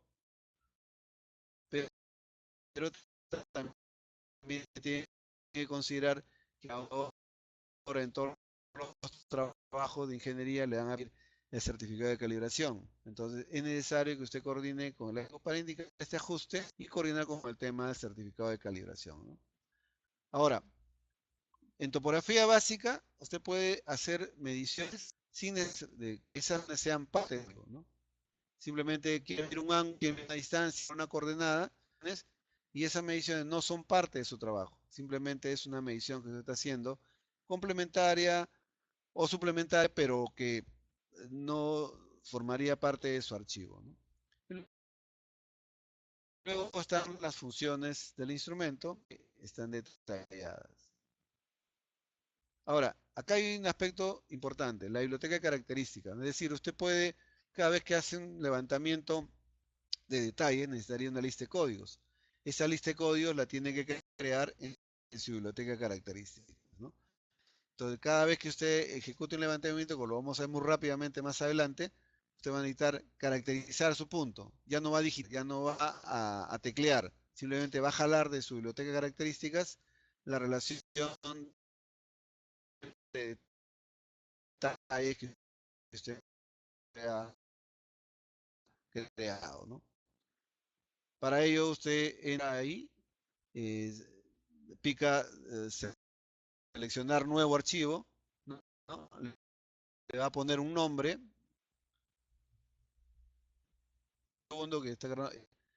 también tiene que considerar que ahora en todos los trabajos de ingeniería le dan a pedir el certificado de calibración. Entonces es necesario que usted coordine con el equipo para indicar este ajuste y coordinar con el tema del certificado de calibración, ¿no? Ahora, en topografía básica, usted puede hacer mediciones sin de que esas sean parte, ¿no? Simplemente quiere medir un ángulo, quiere medir una distancia, una coordenada, y esas mediciones no son parte de su trabajo. Simplemente es una medición que usted está haciendo complementaria o suplementaria, pero que no formaría parte de su archivo, ¿no? Luego están las funciones del instrumento, que están detalladas. Ahora, acá hay un aspecto importante, la biblioteca de características. Es decir, usted puede, cada vez que hace un levantamiento de detalle, necesitaría una lista de códigos. Esa lista de códigos la tiene que crear en su biblioteca de características, ¿no? Entonces, cada vez que usted ejecute un levantamiento, como lo vamos a ver muy rápidamente más adelante, usted va a necesitar caracterizar su punto. Ya no va a digitar, ya no va a teclear, simplemente va a jalar de su biblioteca de características la relación de detalles que usted ha creado, ¿no? Para ello, usted entra ahí, eh, pica seleccionar nuevo archivo, ¿no? Le va a poner un nombre, segundo que está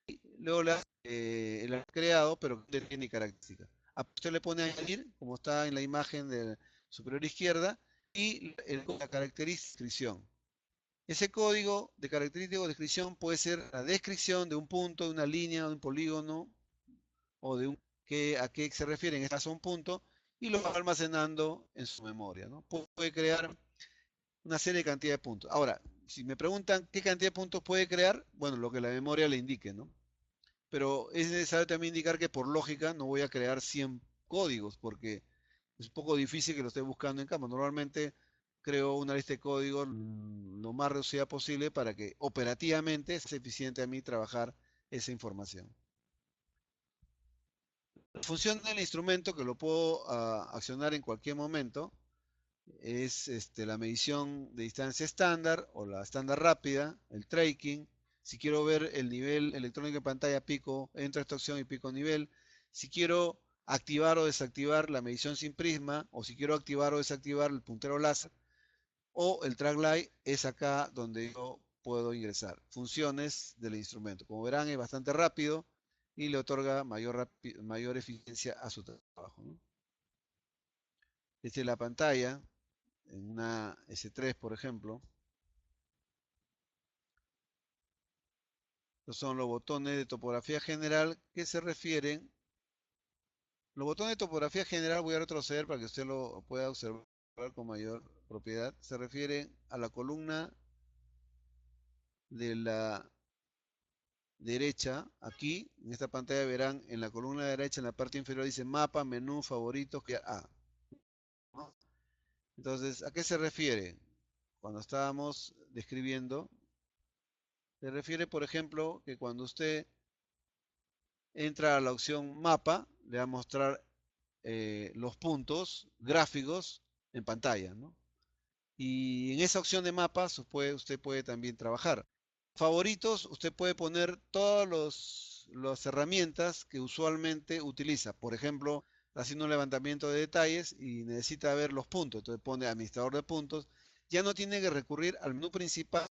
y luego le hace, el ha creado, pero que tiene características. Usted le pone a añadir, como está en la imagen de superior izquierda, y la característica de descripción. Ese código de característica de descripción puede ser la descripción de un punto, de una línea, de un polígono, o de a qué se refiere, en este caso un punto, y lo va almacenando en su memoria, ¿no? Puede crear una serie de cantidad de puntos. Ahora, si me preguntan qué cantidad de puntos puede crear, bueno, lo que la memoria le indique, ¿no? Pero es necesario también indicar que por lógica no voy a crear 100 códigos, porque Es un poco difícil que lo esté buscando en campo. Normalmente creo una lista de código lo más reducida posible para que operativamente sea eficiente a mí trabajar esa información. La función del instrumento, que lo puedo accionar en cualquier momento, es la medición de distancia estándar o la estándar rápida, el tracking. Si quiero ver el nivel electrónico en pantalla, pico, entro a esta opción y pico nivel. Si quiero activar o desactivar la medición sin prisma, o si quiero activar o desactivar el puntero láser, o el track light, es acá donde yo puedo ingresar. Funciones del instrumento. Como verán, es bastante rápido y le otorga mayor eficiencia a su trabajo, ¿no? Esta es la pantalla en una S3, por ejemplo. Estos son los botones de topografía general que se refieren. Los botones de topografía general voy a retroceder para que usted lo pueda observar con mayor propiedad. Se refieren a la columna de la derecha. Aquí, en esta pantalla verán en la columna derecha, en la parte inferior dice mapa, menú, favoritos, que ¿no? Entonces, ¿a qué se refiere? Cuando estábamos describiendo, se refiere, por ejemplo, que cuando usted entra a la opción mapa, le va a mostrar los puntos gráficos en pantalla, ¿no? Y en esa opción de mapas usted puede también trabajar. Favoritos, usted puede poner todas las herramientas que usualmente utiliza. Por ejemplo, haciendo un levantamiento de detalles y necesita ver los puntos. Entonces pone administrador de puntos. Ya no tiene que recurrir al menú principal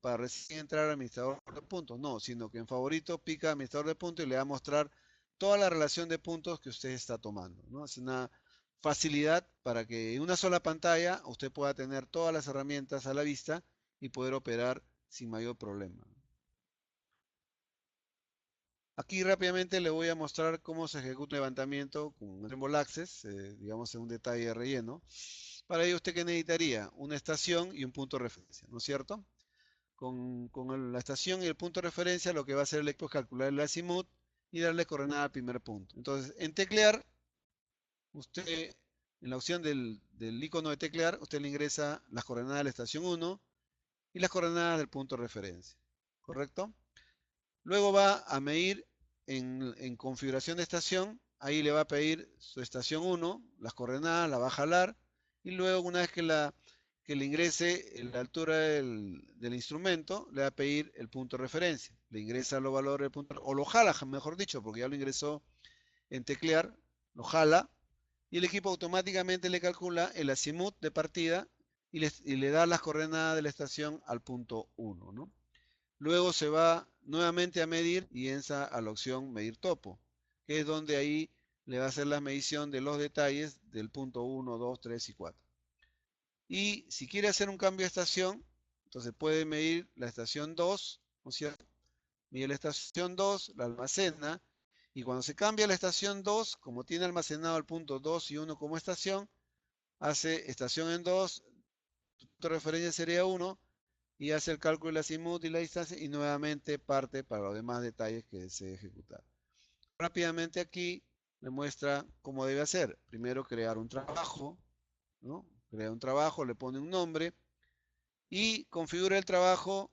para recién entrar al administrador de puntos. No, sino que en favorito pica administrador de puntos y le va a mostrar toda la relación de puntos que usted está tomando, ¿no? Es una facilidad para que en una sola pantalla usted pueda tener todas las herramientas a la vista y poder operar sin mayor problema. Aquí rápidamente le voy a mostrar cómo se ejecuta un levantamiento con Tremble Access, digamos en un detalle de relleno. Para ello, ¿usted qué necesitaría? Una estación y un punto de referencia, ¿no es cierto? Con la estación y el punto de referencia, lo que va a hacer el equipo es calcular el azimut y darle coordenada al primer punto. Entonces, en teclear, usted, en la opción del icono de teclear, usted le ingresa las coordenadas de la estación 1 y las coordenadas del punto de referencia, ¿correcto? Luego va a medir en configuración de estación, ahí le va a pedir su estación 1, las coordenadas, la va a jalar, y luego una vez que le ingrese la altura del instrumento, le va a pedir el punto de referencia. Le ingresa los valores del punto, o lo jala, mejor dicho, porque ya lo ingresó en teclear, lo jala, y el equipo automáticamente le calcula el azimut de partida y le da las coordenadas de la estación al punto 1, ¿no? Luego se va nuevamente a medir y entra a la opción medir topo, que es donde ahí le va a hacer la medición de los detalles del punto 1, 2, 3 y 4. Y si quiere hacer un cambio de estación, entonces puede medir la estación 2, ¿no es cierto? Mide la estación 2, la almacena, y cuando se cambia la estación 2, como tiene almacenado el punto 2 y 1 como estación, hace estación en 2, punto de referencia sería 1, y hace el cálculo de la azimut y la distancia y nuevamente parte para los demás detalles que desee ejecutar. Rápidamente aquí le muestra cómo debe hacer. Primero crear un trabajo, ¿no? Crea un trabajo, le pone un nombre y configura el trabajo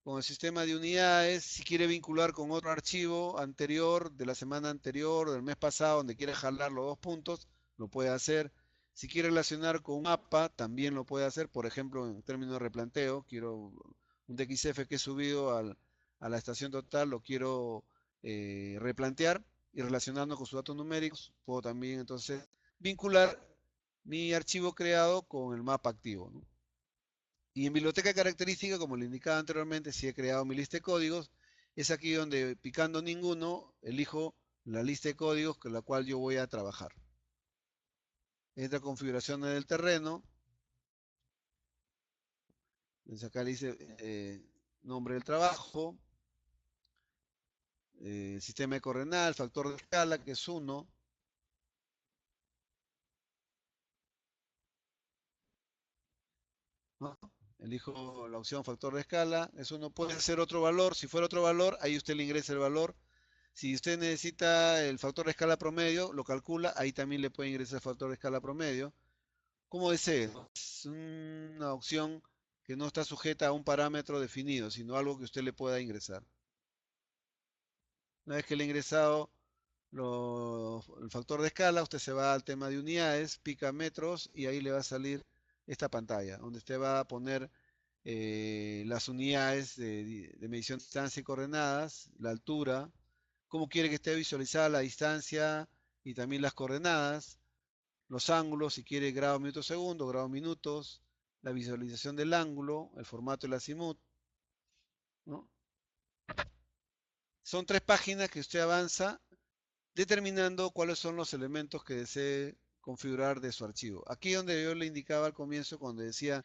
con el sistema de unidades. Si quiere vincular con otro archivo anterior, de la semana anterior o del mes pasado, donde quiere jalar los dos puntos, lo puede hacer. Si quiere relacionar con un mapa, también lo puede hacer. Por ejemplo, en términos de replanteo, quiero un DXF que he subido a la estación total, lo quiero replantear y relacionando con sus datos numéricos, puedo también entonces vincular mi archivo creado con el mapa activo, ¿no? Y en biblioteca característica, como le indicaba anteriormente, si he creado mi lista de códigos, es aquí donde picando ninguno, elijo la lista de códigos con la cual yo voy a trabajar. Entra configuraciones del terreno. Entonces acá le dice nombre del trabajo, sistema de coordenadas, factor de escala, que es 1. ¿No? Elijo la opción factor de escala, es 1. Puede ser otro valor. Si fuera otro valor, ahí usted le ingresa el valor. Si usted necesita el factor de escala promedio, lo calcula, ahí también le puede ingresar el factor de escala promedio. Como desee, ¿no? Es una opción que no está sujeta a un parámetro definido, sino algo que usted le pueda ingresar. Una vez que le ha ingresado el factor de escala, usted se va al tema de unidades, pica metros y ahí le va a salir esta pantalla, donde usted va a poner las unidades de medición de distancia y coordenadas, la altura, cómo quiere que esté visualizada la distancia y también las coordenadas, los ángulos, si quiere grado, minuto, segundo, grado, minutos, la visualización del ángulo, el formato del azimut, ¿no? Son tres páginas que usted avanza determinando cuáles son los elementos que desee configurar de su archivo. Aquí donde yo le indicaba al comienzo cuando decía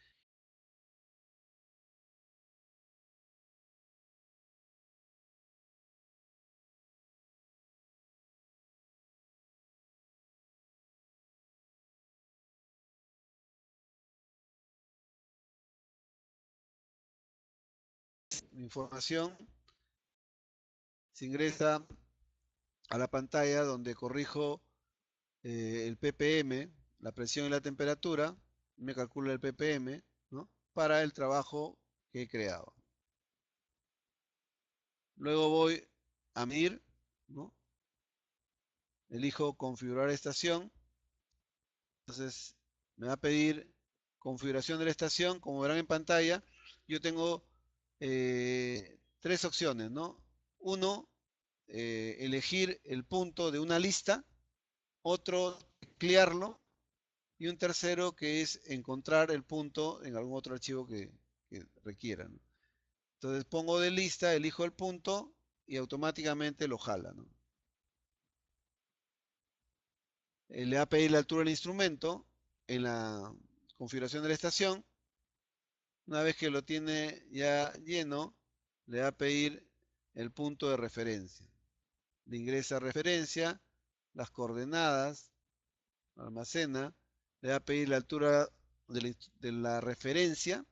información, se ingresa a la pantalla donde corrijo el ppm, la presión y la temperatura, me calcula el ppm, ¿no? Para el trabajo que he creado. Luego voy a medir, ¿no? Elijo configurar estación, entonces me va a pedir configuración de la estación, como verán en pantalla, yo tengo tres opciones, ¿no? Uno, elegir el punto de una lista, otro, teclearlo, y un tercero que es encontrar el punto en algún otro archivo que requiera, ¿no? Entonces pongo de lista, elijo el punto y automáticamente lo jala, ¿no? Le va a pedir la altura del instrumento en la configuración de la estación. Una vez que lo tiene ya lleno, le va a pedir el punto de referencia. Le ingresa referencia, las coordenadas, almacena, le va a pedir la altura de la referencia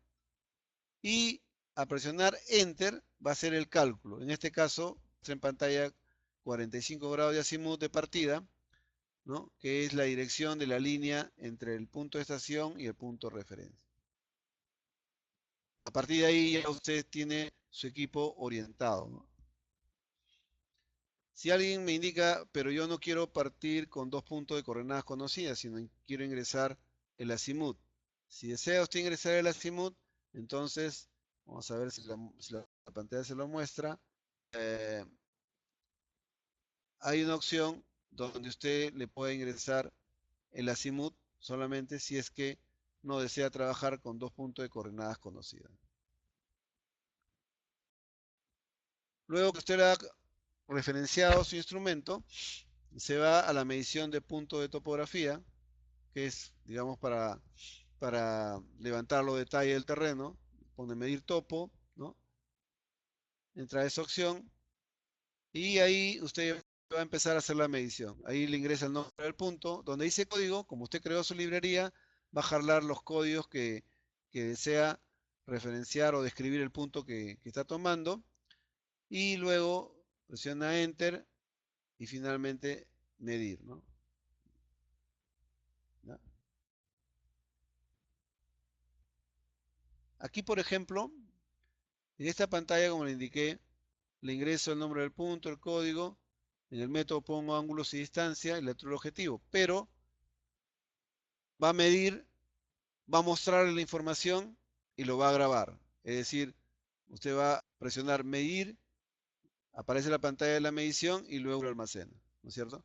y a presionar Enter va a hacer el cálculo. En este caso, está en pantalla 45 grados de azimut de partida, ¿no? Que es la dirección de la línea entre el punto de estación y el punto de referencia. A partir de ahí ya usted tiene su equipo orientado, ¿no? Si alguien me indica, pero yo no quiero partir con dos puntos de coordenadas conocidas, sino quiero ingresar el azimut. Si desea usted ingresar el azimut, entonces, vamos a ver si la pantalla se lo muestra. Eh, Hay una opción donde usted le puede ingresar el azimut solamente si es que no desea trabajar con dos puntos de coordenadas conocidas. Luego que usted ha referenciado su instrumento, se va a la medición de punto de topografía, que es, digamos, para levantar los detalles del terreno. Pone medir topo, ¿no? Entra a esa opción y ahí usted va a empezar a hacer la medición. Ahí le ingresa el nombre del punto. Donde dice código, como usted creó su librería, va a jalar los códigos que desea referenciar o describir el punto que está tomando. Y luego presiona Enter y finalmente medir, ¿no? ¿Ya? Aquí, por ejemplo, en esta pantalla, como le indiqué, le ingreso el nombre del punto, el código, en el método pongo ángulos y distancia y le el objetivo, pero va a medir, va a mostrarle la información y lo va a grabar. Es decir, usted va a presionar medir, aparece la pantalla de la medición y luego lo almacena, ¿no es cierto?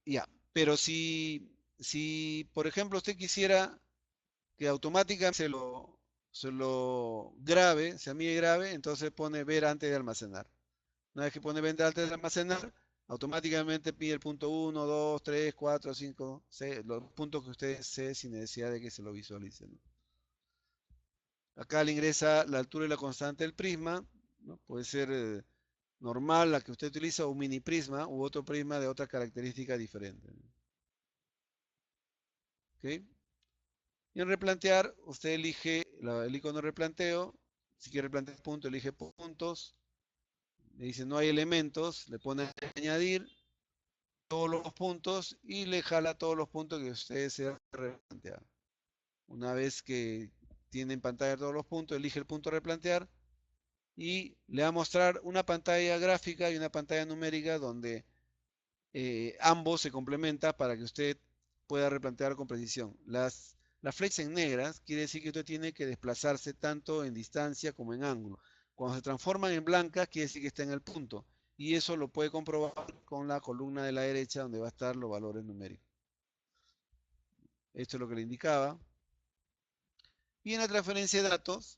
Ya, pero si por ejemplo usted quisiera que automáticamente se lo grabe, se mide grabe, entonces pone ver antes de almacenar. Una vez que pone venta antes de almacenar, automáticamente pide el punto 1, 2, 3, 4, 5, 6, los puntos que usted desee sin necesidad de que se lo visualice, ¿no? Acá le ingresa la altura y la constante del prisma, ¿no? Puede ser normal, la que usted utiliza, un mini prisma u otro prisma de otra característica diferente, ¿no? ¿Ok? Y en replantear, usted elige el icono de replanteo. Si quiere replantear punto, elige puntos. le dice no hay elementos, le pone añadir todos los puntos y le jala todos los puntos que usted desea replantear. Una vez que tiene en pantalla todos los puntos, elige el punto a replantear y le va a mostrar una pantalla gráfica y una pantalla numérica donde ambos se complementan para que usted pueda replantear con precisión. Las flechas en negras quiere decir que usted tiene que desplazarse tanto en distancia como en ángulo. Cuando se transforman en blancas quiere decir que está en el punto. Y eso lo puede comprobar con la columna de la derecha donde va a estar los valores numéricos. Esto es lo que le indicaba. Y en la transferencia de datos,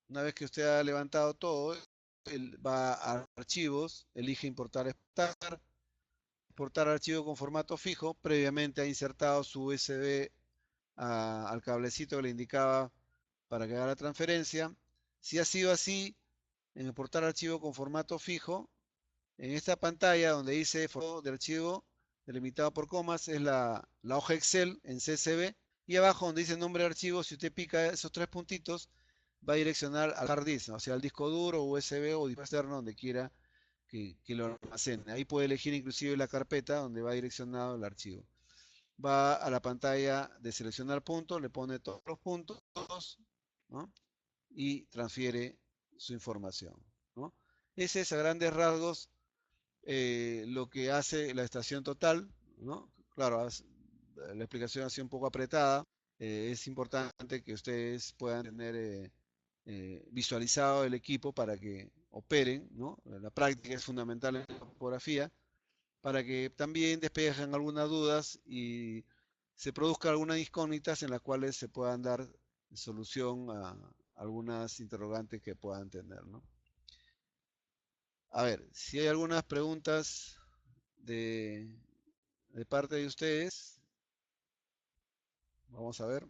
una vez que usted ha levantado todo, él va a archivos, elige importar, exportar archivo con formato fijo, previamente ha insertado su USB al cablecito que le indicaba para que haga la transferencia. Si ha sido así, en exportar archivo con formato fijo, en esta pantalla donde dice formato de archivo delimitado por comas, es la hoja Excel en CSV, y abajo donde dice nombre de archivo, si usted pica esos tres puntitos, va a direccionar al hard disk, o sea, al disco duro, USB o disco externo, donde quiera que lo almacene. Ahí puede elegir inclusive la carpeta donde va direccionado el archivo. Va a la pantalla de seleccionar puntos, le pone todos los puntos, ¿no? Y transfiere su información, ¿no? Ese es a grandes rasgos lo que hace la estación total, ¿no? Claro, la explicación ha sido un poco apretada. Es importante que ustedes puedan tener visualizado el equipo para que operen, ¿no? La práctica es fundamental en la topografía, para que también despejen algunas dudas y se produzcan algunas incógnitas en las cuales se puedan dar solución a algunas interrogantes que puedan tener, ¿no? A ver, si hay algunas preguntas de, de parte de ustedes, vamos a ver.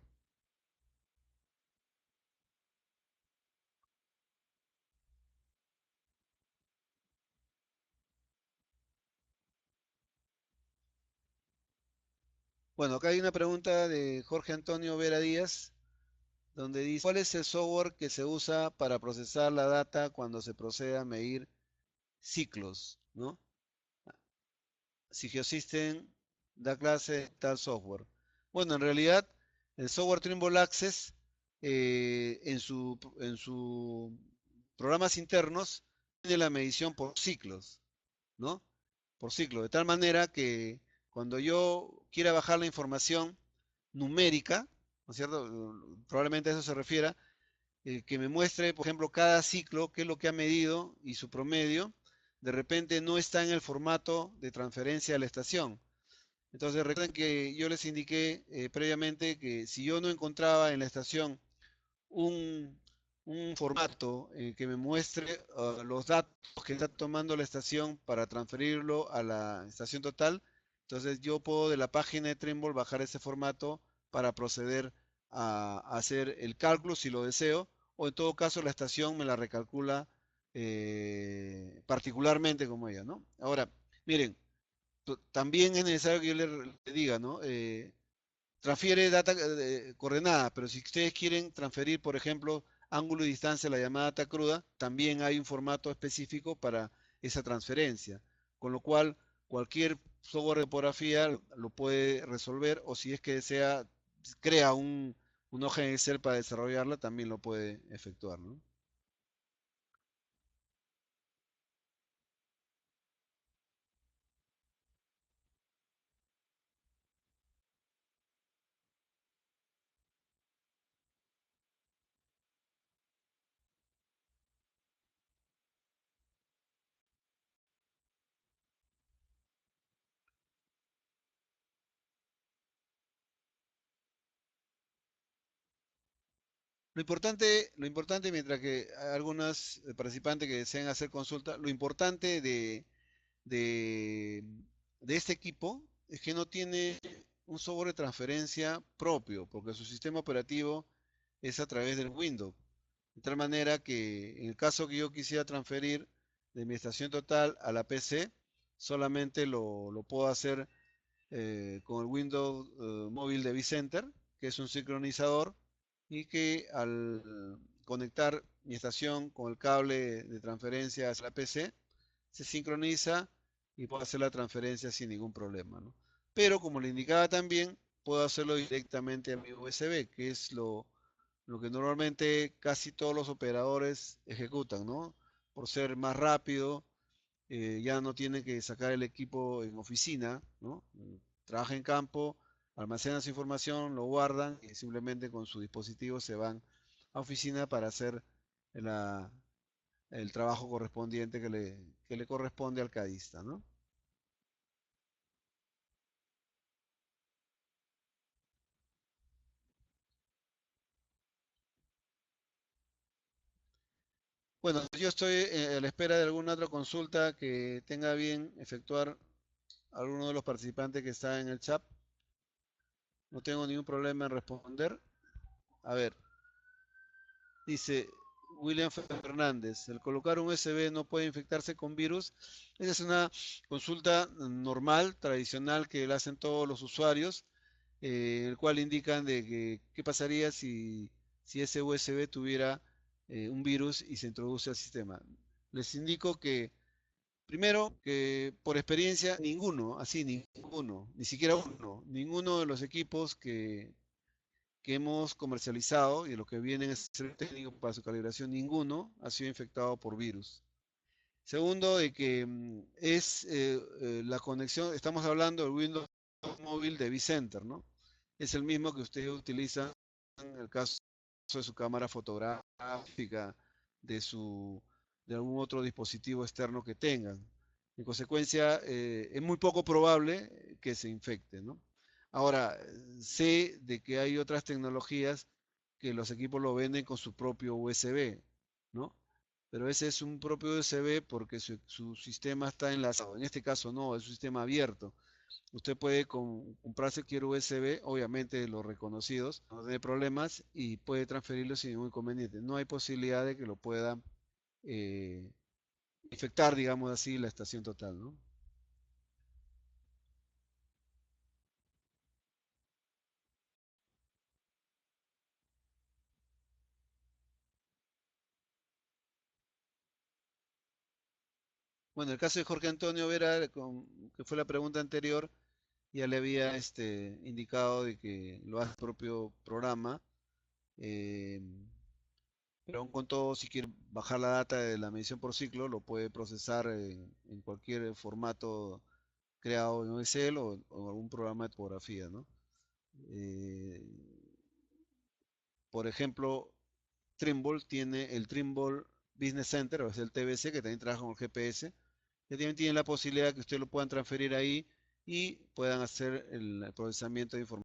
Bueno, acá hay una pregunta de Jorge Antonio Vera Díaz, donde dice, ¿cuál es el software que se usa para procesar la data cuando se procede a medir ciclos, ¿no? Si Geosystem da clase de tal software. Bueno, en realidad, el software Trimble Access en su programas internos tiene la medición por ciclos, ¿no? Por ciclo, de tal manera que cuando yo quiera bajar la información numérica, ¿no es cierto? Probablemente a eso se refiera, que me muestre, por ejemplo, cada ciclo, qué es lo que ha medido y su promedio, de repente no está en el formato de transferencia a la estación. Entonces recuerden que yo les indiqué previamente que si yo no encontraba en la estación un, un formato que me muestre los datos que está tomando la estación para transferirlo a la estación total, entonces yo puedo de la página de Trimble bajar ese formato para proceder a hacer el cálculo si lo deseo, o en todo caso la estación me la recalcula particularmente como ella, ¿no? Ahora, miren, también es necesario que yo le diga, ¿no? Transfiere data coordenada, pero si ustedes quieren transferir, por ejemplo, ángulo y distancia, la llamada data cruda, también hay un formato específico para esa transferencia, con lo cual cualquier software de topografía lo puede resolver, o si es que desea, crea un hoja en Excel para desarrollarla, también lo puede efectuar, ¿no? Lo importante mientras que hay algunos participantes que desean hacer consulta, lo importante de, de este equipo es que no tiene un software de transferencia propio, porque su sistema operativo es a través del Windows. De tal manera que en el caso que yo quisiera transferir de mi estación total a la PC, solamente lo puedo hacer con el Windows Mobile de vCenter, que es un sincronizador y que al conectar mi estación con el cable de transferencia hacia la PC, se sincroniza y puedo hacer la transferencia sin ningún problema, ¿no? Pero como le indicaba también, puedo hacerlo directamente a mi USB, que es lo que normalmente casi todos los operadores ejecutan, ¿no? Por ser más rápido, ya no tienen que sacar el equipo en oficina, ¿no? Trabaja en campo, almacenan su información, lo guardan y simplemente con su dispositivo se van a oficina para hacer la- el trabajo correspondiente que le corresponde al cadista, ¿no? Bueno, yo estoy a la espera de alguna otra consulta que tenga bien efectuar alguno de los participantes que está en el chat. No tengo ningún problema en responder. A ver, dice William Fernández, el colocar un USB no puede infectarse con virus. Esa es una consulta normal, tradicional, que la hacen todos los usuarios, el cual indican de que qué pasaría si ese USB tuviera un virus y se introduce al sistema. Les indico que, primero, que por experiencia, ninguno, así, ninguno, ni siquiera uno, ninguno de los equipos que hemos comercializado y de los que vienen a ser técnico para su calibración, ninguno ha sido infectado por virus. Segundo, de que es la conexión, estamos hablando del Windows móvil de vCenter, ¿no? Es el mismo que usted utiliza en el caso de su cámara fotográfica, de de algún otro dispositivo externo que tengan. En consecuencia, es muy poco probable que se infecte, ¿no? Ahora, sé de que hay otras tecnologías que los equipos lo venden con su propio USB, ¿no? Pero ese es un propio USB porque su sistema está enlazado. En este caso no, es un sistema abierto. Usted puede comprarse cualquier USB, obviamente los reconocidos, no tiene problemas y puede transferirlo sin ningún inconveniente. No hay posibilidad de que lo pueda eh, infectar, digamos así, la estación total, ¿no? Bueno, el caso de Jorge Antonio Vera, que fue la pregunta anterior, ya le había indicado de que lo hace el propio programa. eh, pero aún con todo, si quiere bajar la data de la medición por ciclo, lo puede procesar en cualquier formato creado en Excel o algún programa de topografía, ¿no? Eh, por ejemplo, Trimble tiene el Trimble Business Center, o es el TBC, que también trabaja con el GPS, que también tiene la posibilidad que usted lo puedan transferir ahí y puedan hacer el procesamiento de información.